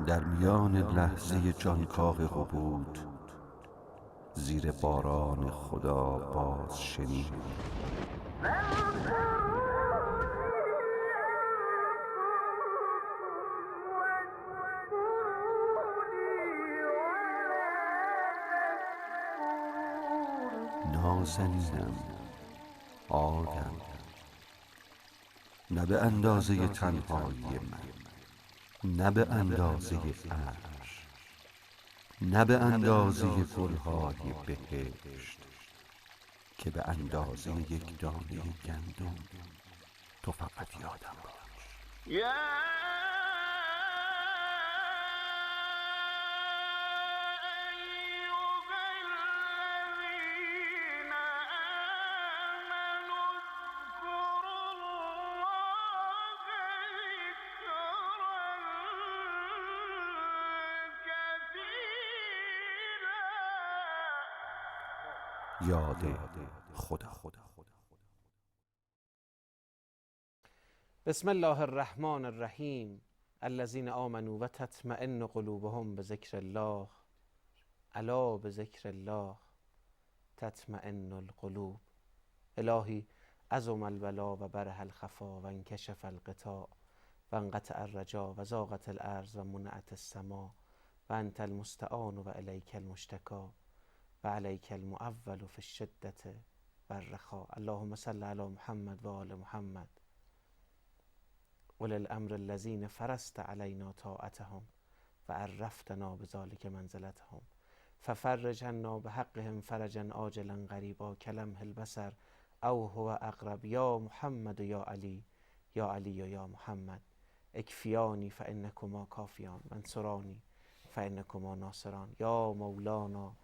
در میان لحظه جانکاه قبود، زیر باران خدا باز شنید. نازنینم، آدم، نه به اندازه تنهایی من، نه به اندازه عرش، نه به اندازه گلهای بهشت، که به اندازه یک دانه گندم. تو فقط یادم باش. یاد خدا. بسم الله الرحمن الرحیم. الذین آمنوا و تطمئن قلوبهم بذکر الله، الا بذکر الله تطمئن القلوب. الهی عظم الولا و برح الخفا و انکشف الغطاء و انقطع الرجا و ضاقت الارض و منعت السما و انت المستعان و الیک المشتکا و علیک المعول فی الشدة و الرخاء. اللهم صل علی محمد و آل محمد اولي الامر الذین فرضت علینا طاعتهم و عرفتنا بذلک منزلتهم ففرج عنا بحقهم فرجا عاجلا قریبا کلمح البصر او هو اقرب. یا محمد و یا علی، یا علی و یا محمد، اکفیانی فانکما کافیان، منصرانی فانکما ناصران. یا مولانا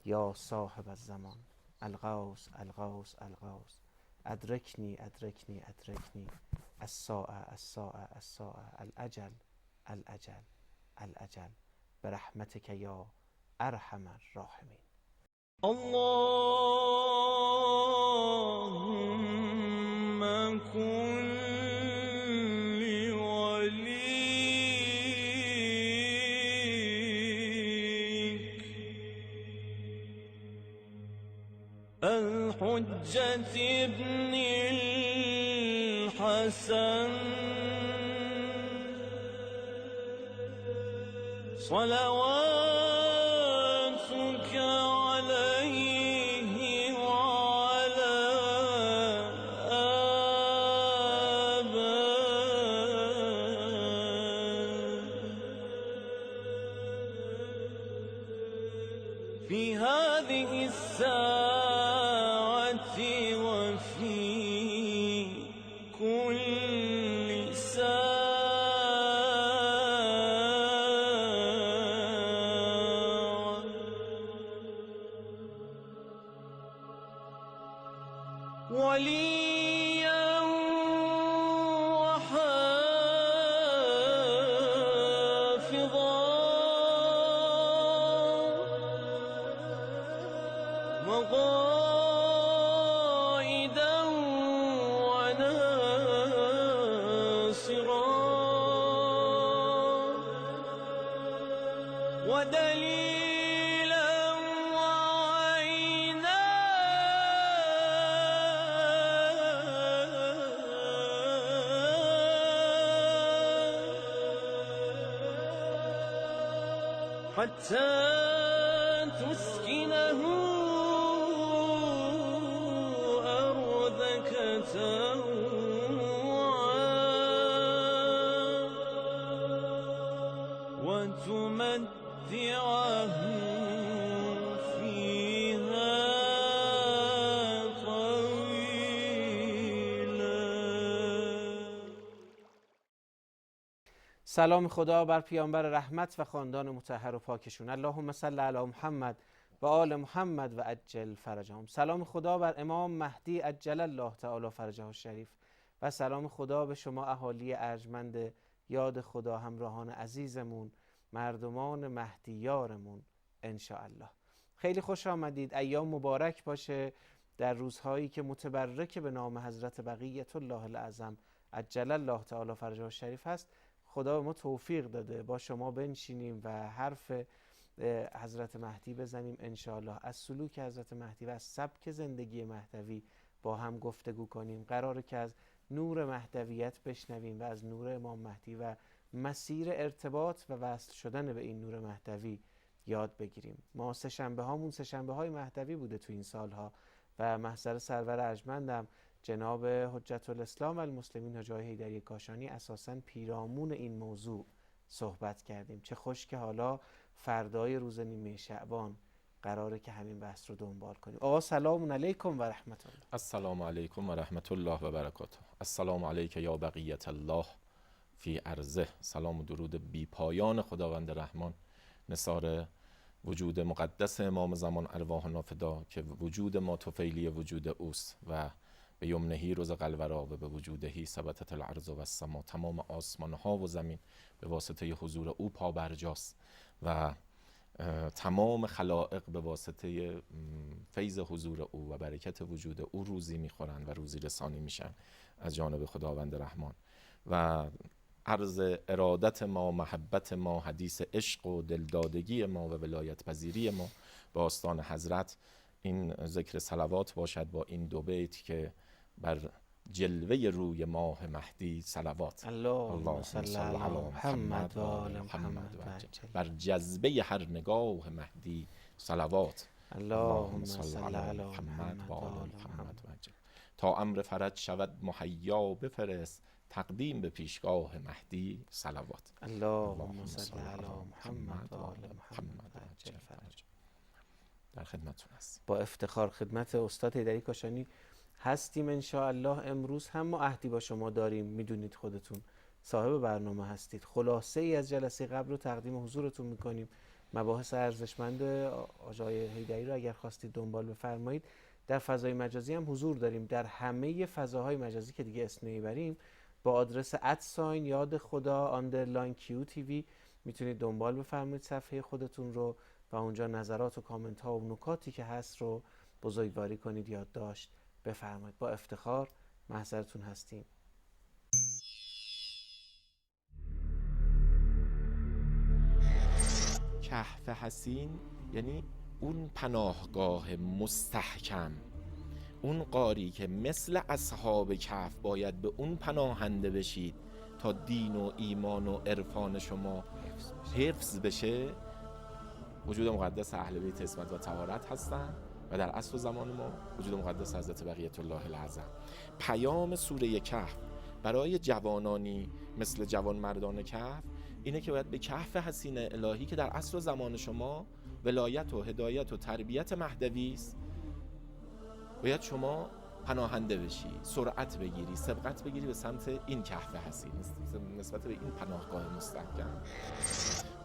یا صاحب الزمان، الغوث الغوث الغوث، ادرکنی ادرکنی ادرکنی، الساعة الساعة الساعة، الاجل الاجل الاجل، برحمتک یا ارحم الراحمین. اللهم كن لوليك الحجة ابن الحسن صلواتك عليه وعلى آبائه في هذه الساعة وفي كل ساعة وليا وحافظا وقائدا وناصرا ودليلا وعينا حتى تسكنه أرضك طوعا وتمتعه فيها طويلا. سلام خدا بر پیامبر رحمت و خاندان مطهر و پاکشون. اللهم صل علی محمد و آل محمد و عجل فرجهم. سلام خدا بر امام مهدی عجل الله تعالی فرجه الشریف و سلام خدا به شما اهالی ارجمند یاد خدا، همراهان عزیزمون، مردمان مهدیارمون انشاءالله. خیلی خوش آمدید. ایام مبارک باشه در روزهایی که متبرک به نام حضرت بقیت الله الاعظم عجل الله تعالی فرجه الشریف هست. خدا به ما توفیق داده با شما بنشینیم و حرف حضرت مهدی بزنیم انشاءالله، از سلوک حضرت مهدی و از سبک زندگی مهدوی با هم گفتگو کنیم. قراره که از نور مهدویت بشنویم و از نور امام مهدی و مسیر ارتباط و وصل شدن به این نور مهدوی یاد بگیریم. ما سه‌شنبه هامون سه‌شنبه های مهدوی بوده تو این سالها و محضر سرور ارجمندم جناب حجت الاسلام المسلمین حاجی حیدری کاشانی اساساً پیرامون این موضوع صحبت کردیم. چه خوش که حالا فردای روز نیمه شعبان قراره که همین بحث رو دنبال کنیم. آقا سلام علیکم و رحمت الله. السلام علیکم و رحمت الله و برکاته. السلام علیک یا بقیت الله فی ارضه. سلام و درود بی پایان خداوند رحمان نثار وجود مقدس امام زمان ارواحنا فدا که وجود ما طفیلی وجود اوست و به یمنهی روز قلورا و به وجودهی ثبتت الارض و السما، تمام آسمان ها و زمین به واسطه حضور او پا برجاست و تمام خلائق به واسطه فیض حضور او و برکت وجود او روزی میخورن و روزی رسانی میشن از جانب خداوند رحمان. و عرض ارادت ما، محبت ما، حدیث عشق و دلدادگی ما و ولایت پذیری ما به آستان حضرت این ذکر صلوات باشد با این دو بیت که بر جلوه روی ماه مهدی صلوات. اللهم صل علی محمد و آل محمد و عجل. بر جذبه هر نگاه مهدی صلوات. اللهم صل علی محمد و آل محمد و عجل. تا امر فرج شود مهیا بفرست، تقدیم به پیشگاه مهدی صلوات. اللهم صل علی محمد و آل محمد و عجل فرج. در خدمتتون هستیم. با افتخار خدمت استاد حیدری کاشانی هستیم انشاءالله. امروز هم ما عهدی با شما داریم، میدونید خودتون صاحب برنامه هستید. خلاصه ای از جلسه قبل رو تقدیم حضورتون میکنیم. مباحث ارزشمند آقای حیدری رو اگر خواستید دنبال بفرمایید. در فضای مجازی هم حضور داریم، در همه فضاهای مجازی که دیگه اسم نمیبریم با آدرس ادساین یاد خدا _QTV میتونید دنبال بفرمایید صفحه خودتون رو و اونجا نظرات و کامنت ها و نکاتی که هست رو بزرگواری کنید، یادداشت بفرمایید. با افتخار محضرتون هستیم. کهف حسین یعنی اون پناهگاه مستحکم، اون غاری که مثل اصحاب کهف باید به اون پناهنده بشید تا دین و ایمان و عرفان شما حفظ بشه. وجود مقدس اهل بیت عصمت و طهارت هستن و در عصر زمان ما وجود مقدس حضرت بقیت الله الاعظم. پیام سوره کهف برای جوانانی مثل جوان مردان کهف اینه که باید به کهف حسین الهی که در عصر زمان شما ولایت و هدایت و تربیت مهدوی است، باید شما پناهنده بشی، سرعت بگیری، سبقت بگیری به سمت این کهف حسین نسبت به این پناهگاه مستحکم.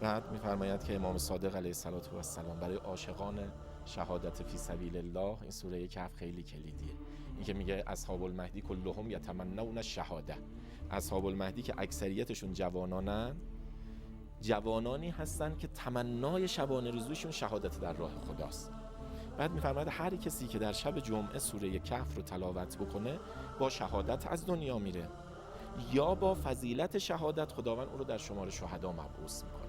بعد می‌فرماید که امام صادق علیه السلام برای عاشقان شهادت فی سبیل الله این سوره کهف خیلی کلیدیه. این که میگه اصحاب المهدی کلهم یتمنون الشهاده، اصحاب المهدی که اکثریتشون جوانانن، جوانانی هستن که تمنای شبانه روزشون شهادت در راه خداست. بعد میفرماید هر کسی که در شب جمعه سوره کهف رو تلاوت بکنه با شهادت از دنیا میره یا با فضیلت شهادت خداوند او رو در شمار شهدا مبعوث میکنه.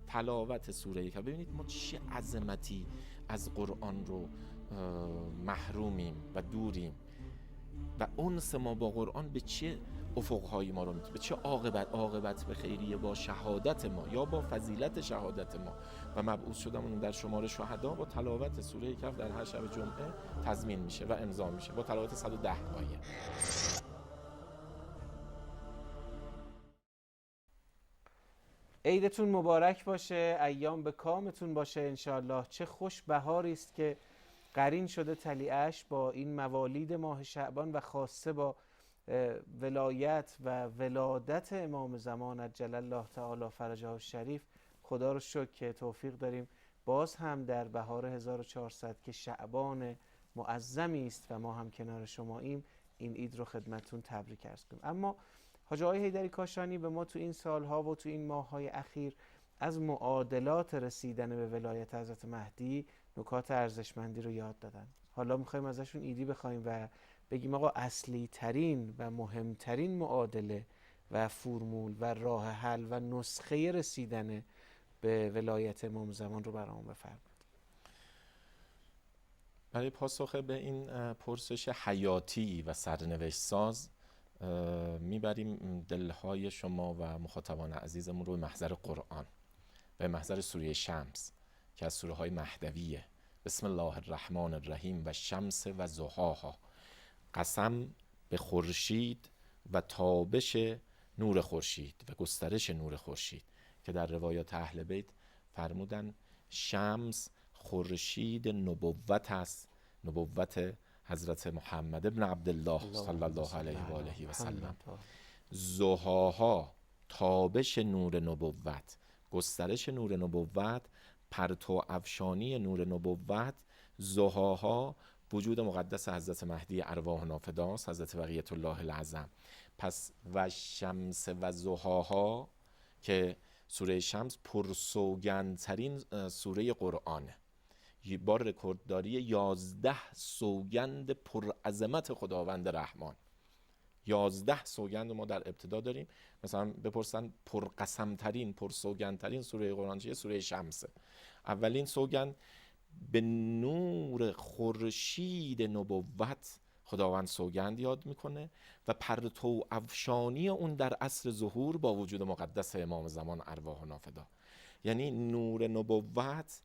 تلاوت سوره کهف، ببینید ما چه عظمتی از قرآن رو محرومیم و دوریم و انس ما با قرآن به چه افقهایی ما رو میتونه، به چه عاقبت به خیریه با شهادت ما یا با فضیلت شهادت ما و مبعوث شدمون در شمار شهدا با تلاوت سوره کهف در هر شب جمعه تضمین میشه و امضا میشه با تلاوت 110 آیه. عیدتون مبارک باشه، ایام به کامتون باشه انشاءالله. چه خوش بهاری است که قرین شده طلیعش با این موالید ماه شعبان و خاصه با ولایت و ولادت امام زمان عجل الله تعالی فرجه الشریف. خدا رو شکر که توفیق داریم باز هم در بهار 1400 که شعبان معظمی است و ما هم کنار شماییم این عید رو خدمتتون تبریک عرض کنیم. اما حاجی آقای حیدری کاشانی به ما تو این سالها و تو این ماه‌های اخیر از معادلات رسیدن به ولایت حضرت مهدی نکات ارزشمندی رو یاد دادن. حالا میخوایم ازشون ایدی بخوایم و بگیم آقا اصلی ترین و مهمترین معادله و فرمول و راه حل و نسخه رسیدن به ولایت امام زمان رو برامون بفرمایید. برای پاسخ به این پرسش حیاتی و سرنوشت ساز میبریم دلهای شما و مخاطبان عزیزمون رو به محضر قرآن، به محضر سوره شمس که از سوره های مهدویه. بسم الله الرحمن الرحیم و شمس و ضحاها. قسم به خورشید و تابش نور خورشید و گسترش نور خورشید، که در روایات اهل بیت فرمودن شمس خورشید نبوت است، نبوت حضرت محمد ابن عبدالله صلی الله علیه و آله و سلم. ضحاها تابش نور نبوت، گسترش نور نبوت، پرتو افشانی نور نبوت. ضحاها وجود مقدس حضرت مهدی ارواح نافداست، حضرت بقیت الله العظم. پس و شمس و ضحاها که سوره شمس پرسوگندترین سوره قرآنه، با رکوردداری 11 سوگند پرعظمت خداوند رحمان. 11 سوگند ما در ابتدا داریم. مثلا بپرسن پرقسمترین پرسوگندترین سوره قرآن چیه؟ سوره شمسه. اولین سوگند به نور خورشید نبوت خداوند سوگند یاد میکنه و پرتو افشانی اون در عصر ظهور با وجود مقدس امام زمان ارواح نافدا. یعنی نور نبوت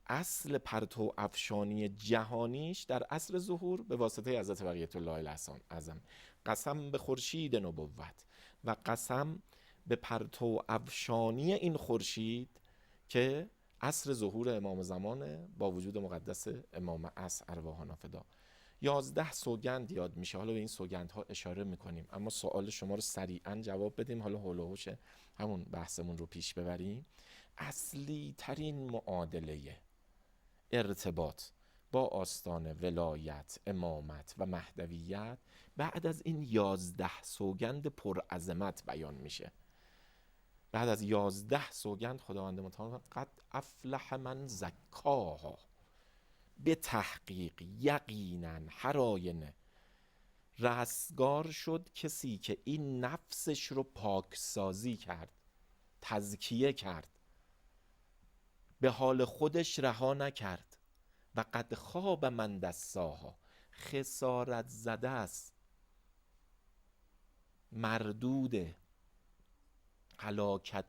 اصل پرتو افشانی جهانیش در عصر ظهور به واسطه حضرت بقیت الله العظم. قسم به خورشید نبوت و قسم به پرتو افشانی این خورشید که عصر ظهور امام زمانه با وجود مقدس امام عصر ارواح نافدا. 11 سوگند یاد میشه. حالا به این سوگندها اشاره میکنیم، اما سوال شما رو سریعا جواب بدیم، حالا هول و هوش همون بحثمون رو پیش ببریم. اصلی ترین معادله ارتباط با آستان ولایت، امامت و مهدویت بعد از این 11 سوگند پرعظمت بیان میشه. بعد از 11 سوگند خداوند متعال قد افلح من زکاها، به تحقیق یقینا هر آینه رستگار شد کسی که این نفسش رو پاکسازی کرد، تزکیه کرد، به حال خودش رها نکرد. و قد خواب من دساها، خسارت زده است، مردود، هلاکت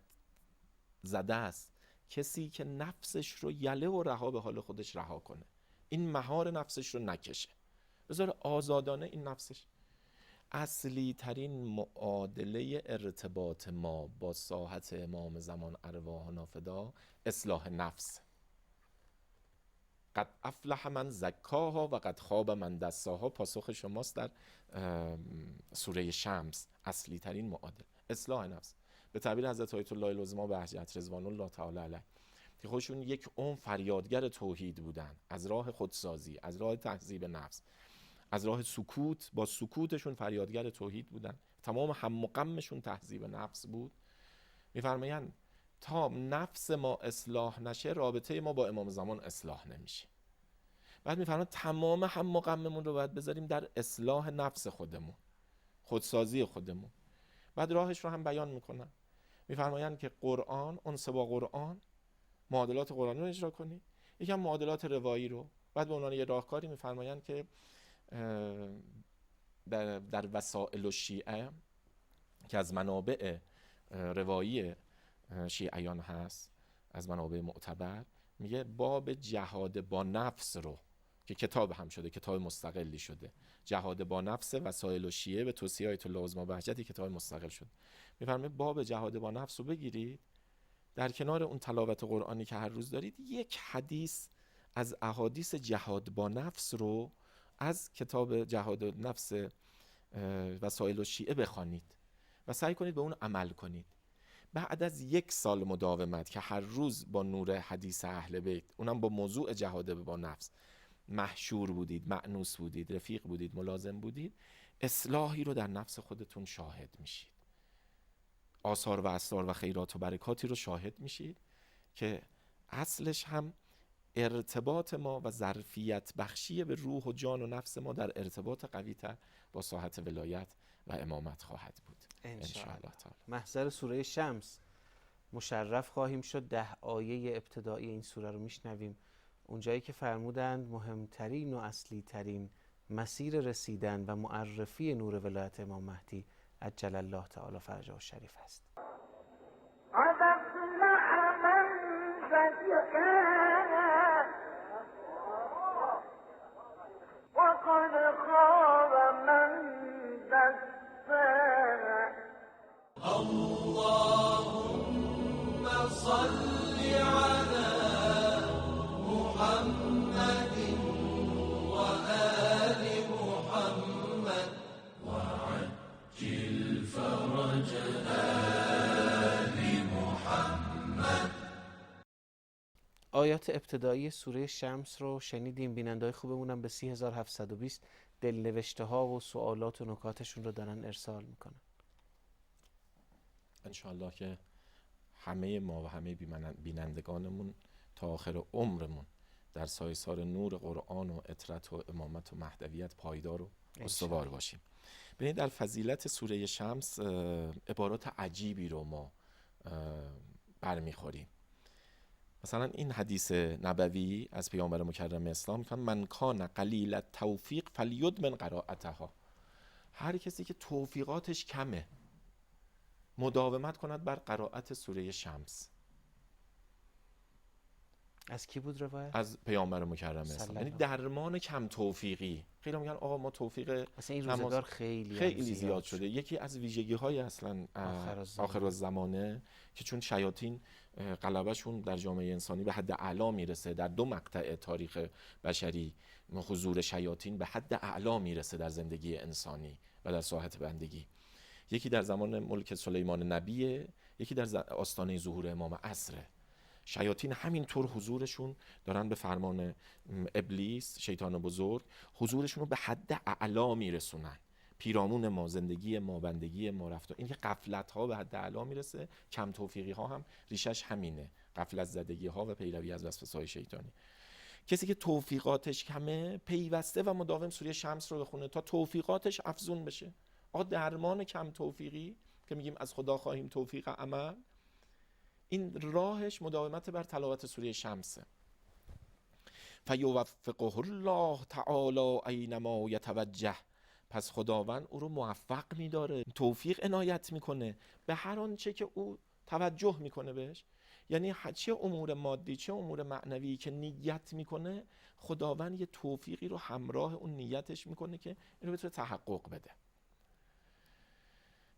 زده است کسی که نفسش رو یله و رها به حال خودش رها کنه، این مهار نفسش رو نکشه، بذاره آزادانه این نفسش. اصلی ترین معادله ارتباط ما با ساحت امام زمان ارواح نافدا اصلاح نفس. قد افلح من زکاها و قد خواب من دساها پاسخ شماست در سوره شمس. اصلی ترین معادله اصلاح نفس. به تعبیر حضرت آیت الله العظما بهجت رضوان الله تعالی علیه که خودشون یک عمر فریادگر توحید بودن، از راه خودسازی، از راه تهذیب نفس، از راه سکوت، با سکوتشون فریادگر توحید بودن، تمام هم و غمشون تهذیب نفس بود. میفرمایند تا نفس ما اصلاح نشه رابطه ما با امام زمان اصلاح نمیشه. بعد میفرمایند تمام هم و غممون رو باید بذاریم در اصلاح نفس خودمون، خودسازی خودمون. بعد راهش رو هم بیان میکنن. میفرمایند که قرآن، انس با قرآن، معادلات قرآنی رو اجرا کنی، یکم معادلات روایی رو. بعد به عنوان یه راهکاری میفرمایند که در وسائل الشیعه که از منابع روایی شیعیان هست، از منابع معتبر، میگه باب جهاد با نفس رو که کتاب هم شده، کتاب مستقلی شده، جهاد با نفس وسائل الشیعه به توصیه آیت الله العظما بهجتی کتاب مستقل شد. میفرمایه باب جهاد با نفس رو بگیرید، در کنار اون تلاوت قرآنی که هر روز دارید یک حدیث از احادیث جهاد با نفس رو از کتاب جهاد نفس وسائل الشیعه بخوانید و سعی کنید به اون عمل کنید. بعد از 1 سال مداومت که هر روز با نور حدیث اهل بیت، اونم با موضوع جهاد با نفس، محشور بودید، مأنوس بودید، رفیق بودید، ملازم بودید، اصلاحی رو در نفس خودتون شاهد میشید. آثار و اسرار و خیرات و برکاتی رو شاهد میشید که اصلش هم ارتباط ما و ظرفیت بخشی به روح و جان و نفس ما در ارتباط قوی‌تر با ساحت ولایت و امامت خواهد بود انشاءالله. تعالی. محضر سوره شمس مشرف خواهیم شد. 10 آیه ابتدایی این سوره رو میشنویم. اونجایی که فرمودند مهمترین و اصلی ترین مسیر رسیدن و معرفی نور ولایت امام مهدی عجل الله تعالی فرجه الشریف است. وقد خاب من دساها. اللهم صل على محمد وآل محمد وعجل فرج آل محمد. آیات ابتدایی سوره شمس رو شنیدیم. بیننده‌های خوبمونم به 30720 دلنوشته ها و سوالات و نکاتشون رو دارن ارسال میکنن. انشاءالله که همه ما و همه بینندگانمون تا آخر عمرمون در سایسار نور قرآن و اطرت و امامت و مهدویت پایدار و استوار باشیم. ببینید در فضیلت سوره شمس عبارات عجیبی رو ما برمیخوریم. مثلا این حدیث نبوی از پیامبر مکرم اسلام میگن من کان قلیل التوفیق فلیدمن قرائتها. هر کسی که توفیقاتش کمه مداومت کند بر قرائت سوره شمس. از کی بود روایت؟ از پیامبر مکرم اسلام. یعنی درمان کم توفیقی. خیلی میگن آقا ما توفیق مثلا این روزگار خیلی زیاد شده. یکی از ویژگی های اصلا آخر الزمانه که چون شیاطین غلبهشون در جامعه انسانی به حد اعلا میرسه. در 2 مقطع تاریخ بشری حضور شیاطین به حد اعلا میرسه در زندگی انسانی و در ساحت بندگی. یکی در زمان ملک سلیمان نبیه، یکی در آستانه ظهور امام عصره. شیاطین همینطور حضورشون دارن به فرمان ابلیس شیطان بزرگ حضورشون رو به حد اعلا میرسونن. پیرامون ما، زندگی ما، بندگی ما، رفتار، این که غفلت ها به حد اعلا میرسه. کم توفیقی ها هم ریشش همینه، غفلت زدگی ها و پیروی از وسوسه‌های شیطانی. کسی که توفیقاتش کمه پیوسته و مداوم سوره شمس رو بخونه تا توفیقاتش افزون بشه. آقا درمان کم توفیقی که میگیم از خدا خواهیم توفیق عمل، این راهش مداومت بر تلاوت سوره شمسه. فیوفقه الله تعالی اینما یتوجه. پس خداوند او رو موفق میداره، توفیق عنایت میکنه به هر آنچه که او توجه میکنه بهش. یعنی چه امور مادی چه امور معنوی که نیت میکنه، خداوند یه توفیقی رو همراه اون نیتش میکنه که اینو بتونه تحقق بده.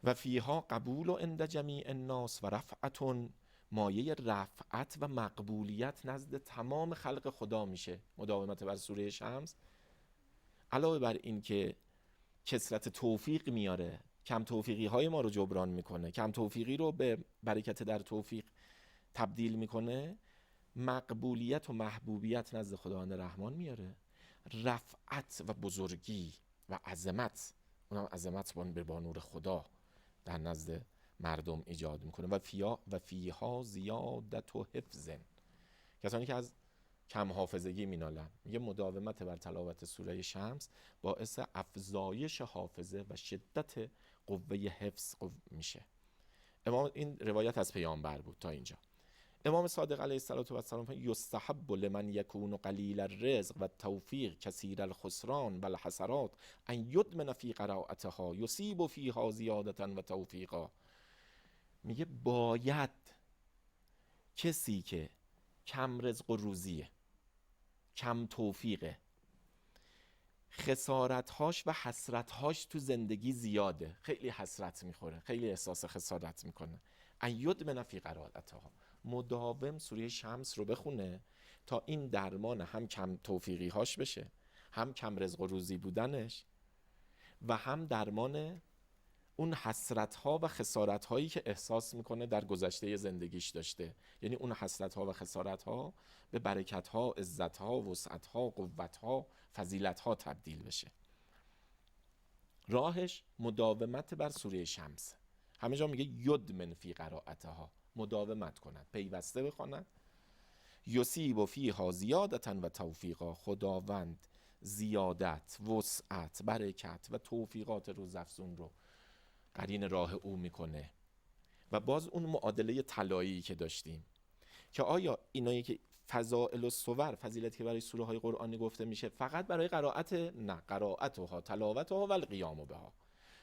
و فیها قبول و عند جمیع الناس و رفعتون، مایه رفعت و مقبولیت نزد تمام خلق خدا میشه مداومت بر سوره شمس. علاوه بر این که کثرت توفیق میاره، کم توفیقی های ما رو جبران میکنه، کم توفیقی رو به برکت در توفیق تبدیل میکنه، مقبولیت و محبوبیت نزد خداوند رحمان میاره، رفعت و بزرگی و عظمت، اونم عظمت با نور خدا در نزد مردم ایجاد میکنه. و فیها زیادت و حفظ. کسانی که از کم حافظگی مینالن، میگه مداومت بر تلاوت سوره شمس باعث افزایش حافظه و شدت قوه حفظ میشه. امام این روایت از پیامبر بود تا اینجا. امام صادق علیه السلام یستحب لمن یکون قلیل الرزق و التوفیق کثیر الخسران و الحسرات ان یدمن فی قرائتها یصیب فیها زیادتا و توفیقا. میگه باید کسی که کم رزق و روزیه، کم توفیقه، خسارتهاش و حسرتهاش تو زندگی زیاده، خیلی حسرت میخوره، خیلی احساس خسارت میکنه، ان یدمن فی قرائتها، مداوم سوره شمس رو بخونه تا این درمان هم کم توفیقی هاش بشه، هم کم رزق و روزی بودنش، و هم درمان اون حسرت ها و خسارت هایی که احساس میکنه در گذشته زندگیش داشته. یعنی اون حسرت ها و خسارت ها به برکت ها، عزت ها، وسعت ها، قوت ها، فضیلت ها تبدیل بشه. راهش مداومت بر سوره شمس. همه جا میگه یدمن فی قرائتها، مداومت کند، پیوسته بخواند. یصیب فیها زیادتا و توفیقا، خداوند زیادت، وسعت، برکت و توفیقات روزافزون رو قرین راه او میکنه. و باز اون معادله طلایی که داشتیم که آیا اینایی که فضائل و صور، فضیلتی که برای سوره های قرآنی گفته میشه فقط برای قرائت؟ نه، قرائتها تلاوتها و القیام بها.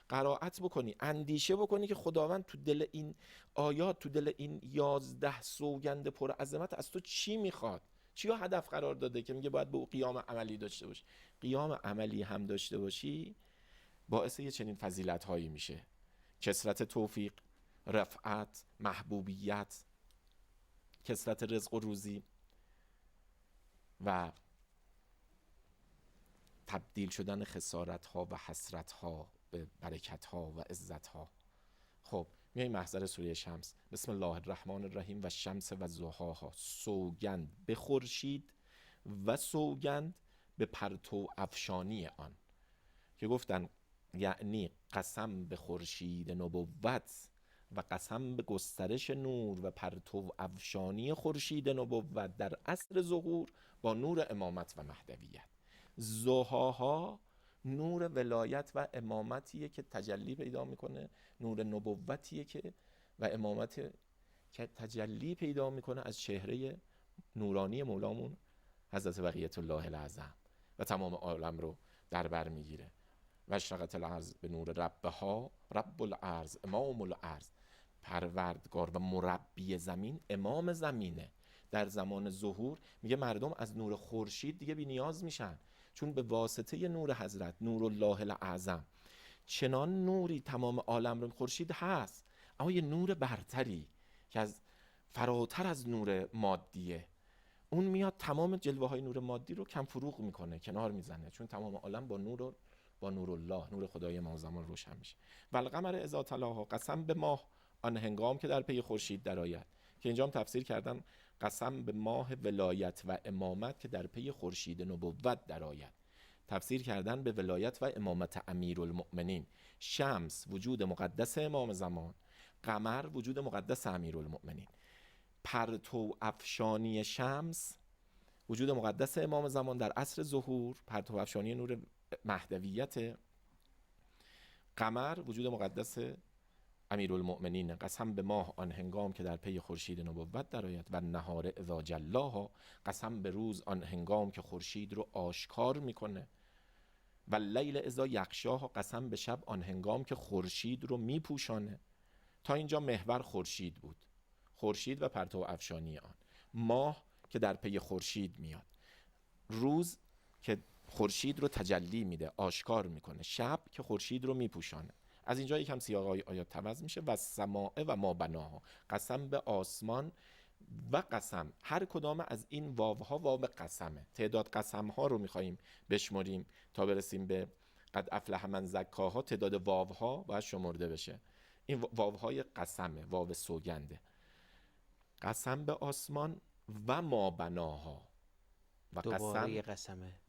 قرائت بکنی، اندیشه بکنی که خداوند تو دل این آیات، تو دل این 11 سوگند پر عظمت از تو چی میخواد، چی رو هدف قرار داده که میگه باید به او قیام عملی داشته باشی. قیام عملی هم داشته باشی باعث یه چنین فضیلت هایی میشه: کثرت توفیق، رفعت، محبوبیت، کثرت رزق و روزی و تبدیل شدن خسارت ها و حسرت ها به برکت ها و عزت ها. خب میایم محضر سوره شمس. بسم الله الرحمن الرحیم و شمس و ضحاها. سوگند به خورشید و سوگند به پرتو افشانی آن، که گفتن یعنی قسم به خورشید نبوت و قسم به گسترش نور و پرتو افشانی خورشید نبوت در عصر ظهور با نور امامت و مهدویت. ضحاها نور ولایت و امامتیه که تجلی پیدا میکنه، نور نبوتیه که و امامت که تجلی پیدا میکنه از چهره نورانی مولامون حضرت بقیت الله العظم و تمام عالم رو در بر میگیره. و اشرقت الارض به نور ربها، رب الارض امام الارض، پروردگار و مربی زمین امام زمینه. در زمان ظهور میگه مردم از نور خورشید دیگه بی نیاز میشن، چون به واسطه نور حضرت نور الله الاعظم چنان نوری تمام عالم رو، خورشید هست اما یه نور برتری که از فراتر از نور مادیه، اون میاد تمام جلوه های نور مادی رو کم فروغ میکنه، کنار میزنه، چون تمام عالم با نور الله، نور خدای امام زمان روشن میشه. و القمر اذا تلاها، قسم به ماه آن هنگام که در پی خورشید درآید، که اینجا هم تفسیر کردن قسم به ماه ولایت و امامت که در پی خورشید نبوت درآید، تفسیر کردن به ولایت و امامت امیرالمؤمنین. شمس وجود مقدس امام زمان، قمر وجود مقدس امیرالمؤمنین. پرتو افشانی شمس وجود مقدس امام زمان در عصر ظهور، پرتو افشانی نور مهدویت. قمر وجود مقدس امیرالمؤمنین. قسم به ماه آن هنگام که در پی خورشید نبوت درآید و نهار اذا جلاها، قسم به روز آن هنگام که خورشید رو آشکار میکنه. و لیل اذا یغشاها، قسم به شب آن هنگام که خورشید رو میپوشانه. تا اینجا محور خورشید بود، خورشید و پرتو افشانی آن. ماه که در پی خورشید میاد، روز که خورشید رو تجلی میده، آشکار میکنه، شب که خورشید رو میپوشانه. از اینجا یکم سیاق آیات عوض میشه. و السماء و ما بناها، قسم به آسمان و قسم. هر کدام از این واوها واو قسمه. تعداد قسم ها رو میخواییم بشمریم تا برسیم به قد افلح من زکاها، تعداد واوها باید شمرده بشه. این واوهای قسمه، واو سوگنده. قسم به آسمان و ما بناها، و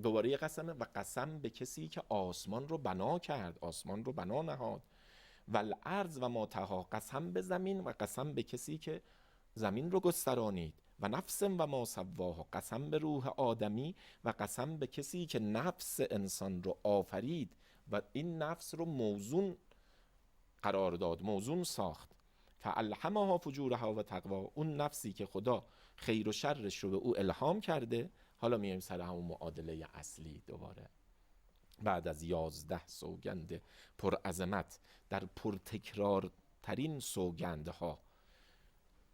دوباره قسمه و قسم به کسی که آسمان رو بنا کرد، آسمان رو بنا نهاد. و الارض و ما طحاها، قسم به زمین و قسم به کسی که زمین رو گسترانید. و نفس و ما سواها، قسم به روح آدمی و قسم به کسی که نفس انسان رو آفرید و این نفس رو موزون قرار داد، موزون ساخت. فالهمها فجورها و تقوا، اون نفسی که خدا خیر و شرش رو به او الهام کرده. حالا میایم سر همون معادله اصلی دوباره. بعد از 11 سوگند پر عظمت در پرتکرار ترین سوگندها،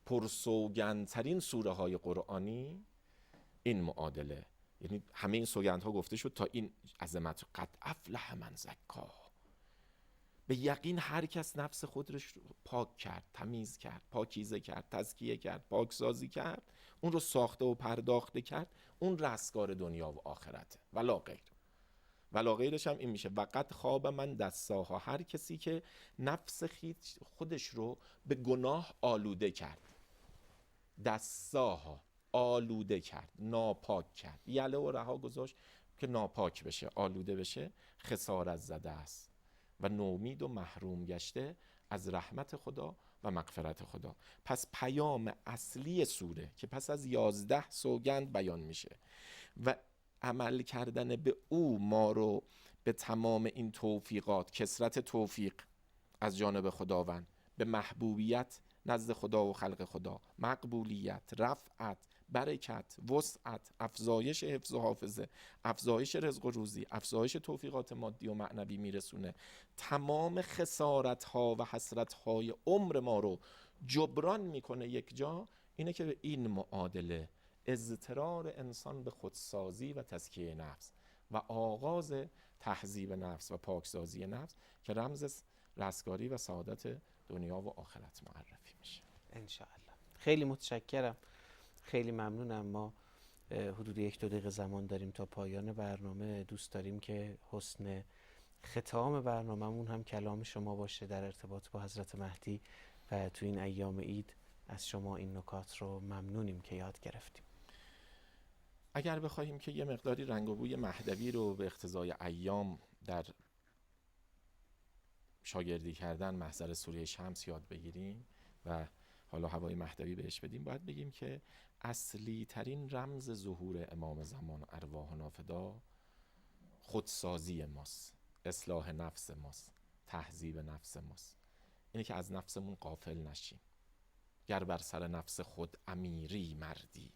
پر سوگند ترین سوره های قرآنی، این معادله، یعنی همه این سوگندها گفته شد تا این عظمت. قد افلح من زکاها، به یقین هر کس نفس خودش رو پاک کرد، تمیز کرد، پاکیزه کرد، تزکیه کرد، پاکسازی کرد، اون رو ساخته و پرداخته کرد، اون رستگار دنیا و آخرته. ولا غیر. ولا غیرش هم این میشه و قد خواب من دساها، هر کسی که نفس خودش رو به گناه آلوده کرد. دساها، آلوده کرد، ناپاک کرد، یله و رها گذاشت که ناپاک بشه، آلوده بشه، خسارت زده است و نومید و محروم گشته از رحمت خدا و مغفرت خدا. پس پیام اصلی سوره که پس از 11 سوگند بیان میشه و عمل کردن به او ما رو به تمام این توفیقات، کثرت توفیق از جانب خداوند، به محبوبیت نزد خدا و خلق خدا، مقبولیت، رفعت، برکت، وسعت، افزایش حفظ و حافظه، افزایش رزق و روزی، افزایش توفیقات مادی و معنوی میرسونه. تمام خسارت ها و حسرت های عمر ما رو جبران میکنه یک جا. اینه که به این معادله اضطرار انسان به خودسازی و تزکیه نفس و آغاز تهذیب نفس و پاکسازی نفس که رمز رستگاری و سعادت دنیا و آخرت معرفی میشه. انشاءالله. خیلی متشکرم، خیلی ممنونم. ما حدود 1-2 دقیقه زمان داریم تا پایان برنامه. دوست داریم که حسن ختام برنامه‌مون هم کلام شما باشه در ارتباط با حضرت مهدی و تو این ایام عید از شما این نکات رو ممنونیم که یاد گرفتیم. اگر بخوایم که یه مقداری رنگ و بوی مهدوی رو به اقتضای ایام در شاگردی کردن محضر سوره شمس یاد بگیریم و حالا هوای مهدوی بهش بدیم، باید بگیم که اصلی ترین رمز ظهور امام زمان ارواحنا فدا خودسازی ماست، اصلاح نفس ماست، تهذیب نفس ماست. اینه که از نفسمون غافل نشیم. گر بر سر نفس خود امیری مردی.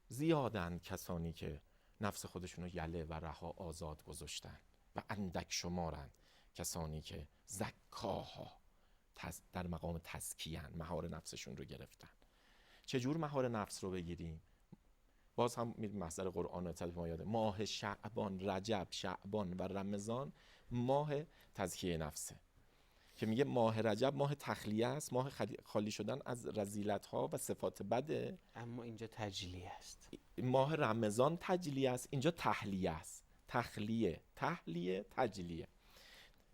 زیادن کسانی که نفس خودشونو یله و رها آزاد گذاشتن و اندک شمارن کسانی که زکاها در مقام تزکیه‌اند، مهار نفسشون رو گرفتن. چجور مهار نفس رو بگیریم؟ باز هم مصدر قرآن و تدبیر ما یاده. ماه شعبان، رجب، شعبان و رمضان ماه تزکیه نفسه، که میگه ماه رجب ماه تخلیه است، ماه خالی شدن از رذیلت‌ها و صفات بده، اما اینجا تجلیه است. ماه رمضان تجلیه است، اینجا تحلیه است. تخلیه، تجلیه.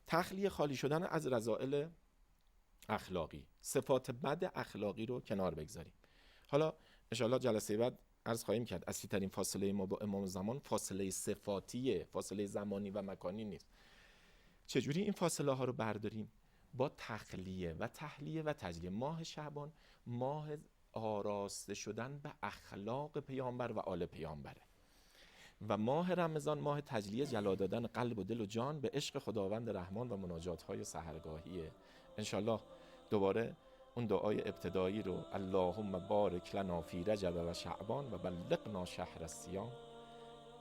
تخلیه خالی شدن از رذائل اخلاقی، صفات بد اخلاقی رو کنار بگذاریم. حالا انشاءالله جلسه بعد عرض خواهیم کرد اصلی ترین فاصله ما با امام زمان فاصله صفاتیه، فاصله زمانی و مکانی نیست. چجوری این فاصله ها رو برداریم؟ با تخلیه و تحلیه و تجلیه. ماه شعبان ماه آراسته شدن به اخلاق پیامبر و آل پیامبره و ماه رمضان ماه تجلیه، جلا دادن قلب و دل و جان به عشق خداوند رحمان و مناجات های سحرگاهیه. انشالله دوباره اون دعای ابتدایی رو اللهم بارک لنا فی رجب و شعبان و بلغنا شهر الصیام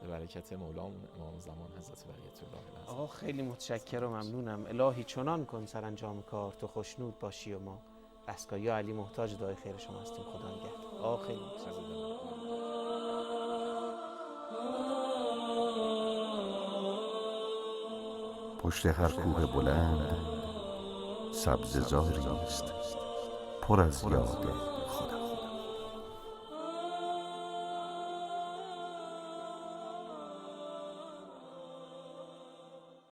به برکت مولامون امام زمان حضرت بقیت الله العظیم. آقا خیلی متشکرم و ممنونم. الهی چنان کن سرانجام کار تو خوشنود باشی و ما دستگاه یا علی محتاج دعای خیر شما هستیم. خدا نگهدار. آقا خیلی متشکرم. پشت هر کوه بلند سبززاری است پر از یاد